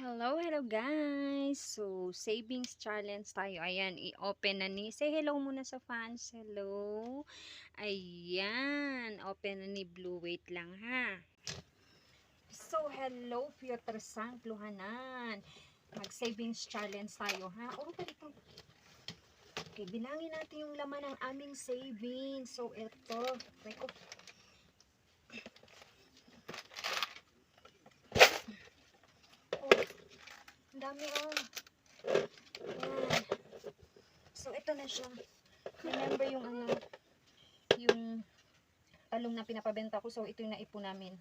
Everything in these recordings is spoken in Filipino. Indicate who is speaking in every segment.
Speaker 1: Hello guys! So, savings challenge tayo. Ayan, i-open na ni. Say hello muna sa fans. Hello. Ayan, open na ni Blue. Wait lang ha. So, hello, future sang Luhanan. Mag-savings challenge tayo ha. O, dito. Okay, bilangin natin yung laman ng aming savings. So, ito. Teko. Oh, ang dami oh. Ayan. So, ito na siya. Remember yung yung talong na pinapabenta ko. So, ito yung naipon namin.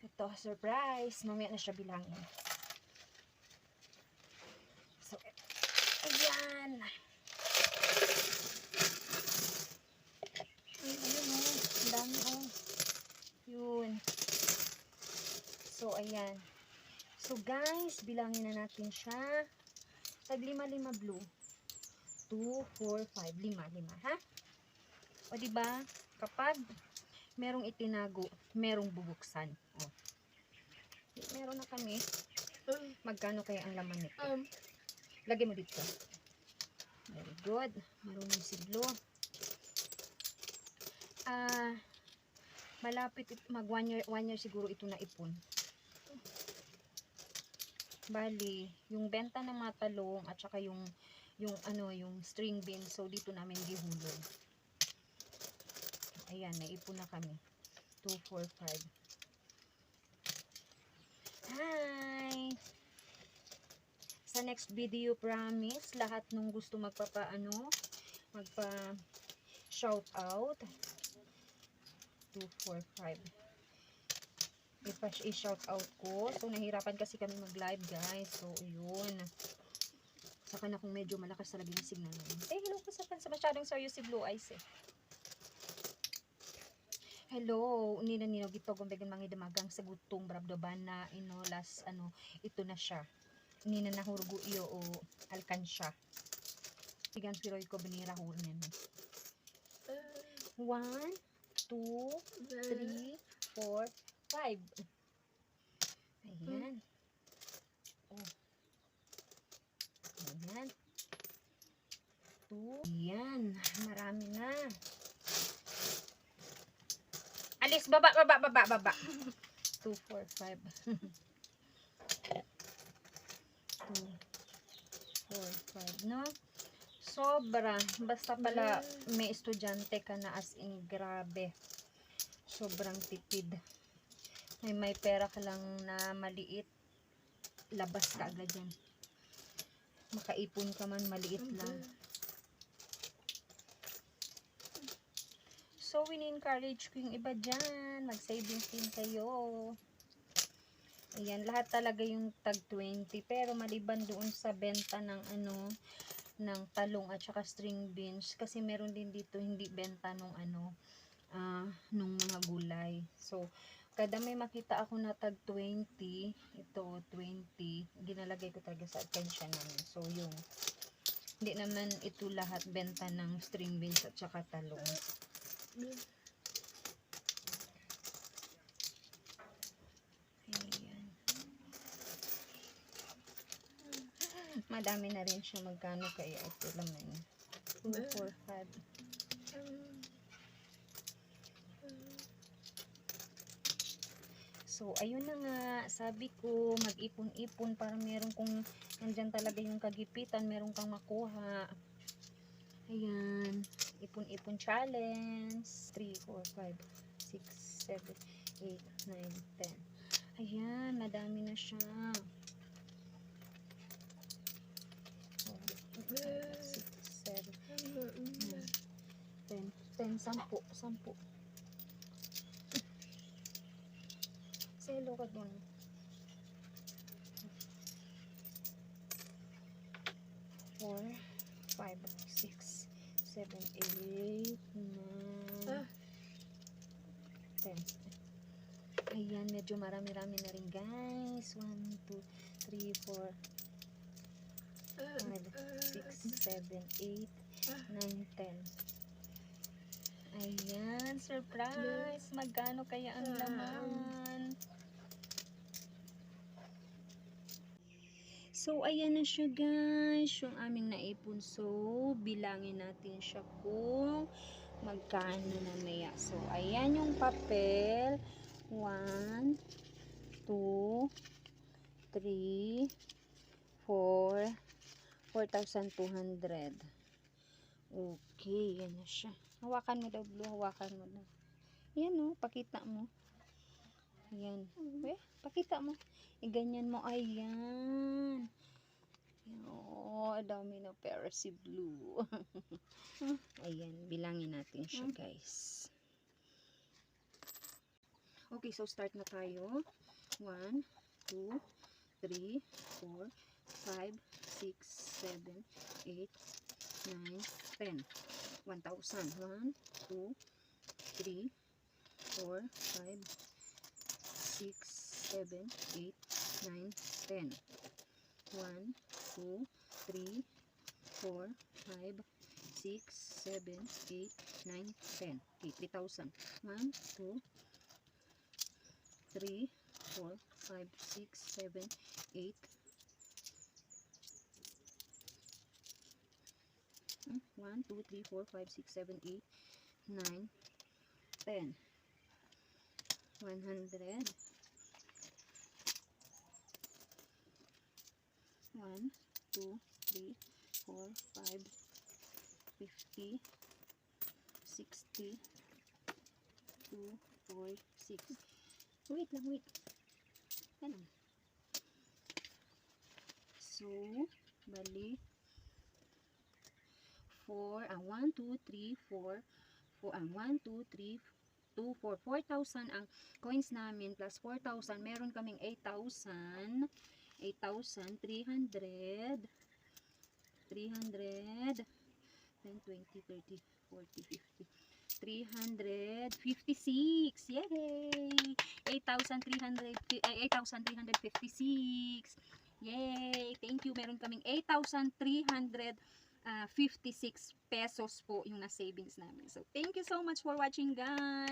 Speaker 1: Ito, surprise. Mamaya na siya bilangin. So, ayan. Ayun o. Ang dami o. Yun. So, ayan. So, guys, bilangin na natin siya. Tag 5-5 blue. 2, 4, 5. 5, ha? O, diba? Kapag merong itinago, merong bubuksan. O. Meron na kami. Magkano kaya ang laman nito? Lagay mo dito. Very good. Marunong si Blue. Malapit mag 1 year siguro ito na ipon. Bali, yung benta ng mga talong at saka yung string bean, so dito namin gihulog. Ayan, naipon na kami. 2, 4, 5. Hi! Sa next video, promise, lahat nung gusto magpa shout out. 2, 4, 5. I-shout out ko. So, nahirapan kasi kami mag-live, guys. So, yun. Saka na kung medyo malakas talaga yung signal namin. Hello ko sa fans. Masyadong serious si Blue Eyes, eh. Hello. Nino gito gumbegan mga damagang sa gutong brabdoban na last, ito na siya. Nina nahurgo iyo o alkansya. Tigan piroy ko binira hul nene. 1, 2, 3, 4, 5. Ayan. Oh. Ayan. 2. Ayan. Marami na. Alis, baba. 2, 4, 5. 2, 4, 5, no? Sobra. Basta pala may estudyante ka na as in grabe. Sobrang tipid. May pera ka lang na maliit. Labas ka agad yan. Makaipon ka man, maliit lang. So, wini-encourage ko yung iba dyan. Mag-savings din kayo. Ayan, lahat talaga yung tag 20. Pero maliban doon sa benta ng ng talong at saka string beans. Kasi meron din dito hindi benta nung nung mga gulay. So, kada may makita ako na tag 20, ito 20, ginalagay ko talaga sa attention namin. So, yung hindi naman ito lahat benta ng string beans at saka talong. Ayan. Madami na rin siya. Magkano kaya ito laman? 2, 4, 5. So, ayun na nga. Sabi ko, mag-ipon-ipon para meron kung nandyan talaga yung kagipitan, meron kang makuha. Ayan. Ipon-ipon challenge. 3, 4, 5, 6, 7, 8, 9, 10. Ayan. Madami na siya. 4, 5, 6, 7, 10. 10. Hello ka dun. 4, 5, 6, 7, 8, 9, 10. Ayan, medyo marami-rami na rin guys. 1, 2, 3, 4, 5, 6, 7, 8, 9, 10. Ayan, surprise! Magkano kaya ang laman? So, ayan na siya guys, yung aming naipon. So, bilangin natin siya kung magkano mamaya. So, ayan yung papel. 1, 2, 3, 4, 4,200. Okay, yan na siya. Hawakan mo daw, Blue. Hawakan mo daw. Ayan o, pakita mo. Ayan. Pakita mo. Ganyan mo. Ayan. Oh, dami na pera si Blue. Ayan, bilangin natin siya, guys. Okay, so start na tayo. 1, 2, 3, 4, 5, 6, 7, 8, 9, 10. 1,000. 1, 2, 3, 4, 5, 6, 7, 8, 9, 10. 1, 2, 3, 4, 5, 6, 7, 8, 9, 10. Okay, 3,000. 1, 2, 3, 4, 5, 6, 7, 8. 1, 2, 3, 4, 5, 6, 7, 8, 9, 10. 100. 1, 2, 3, 4, 5, 50, 60, 2, 4, 6. Wait lang, wait. Yan lang. So, bali, 1, 2, 3, 4, 1, 2, 3, 2, 4, 4,000 ang coins namin plus 4,000. Meron kaming 8,000, 8,300, 300, 10, 20, 30, 40, 50, 356. Yay! 8,356. Yay! Thank you. Meron kaming 8,356 pesos po yung na savings namin. So, thank you so much for watching, guys.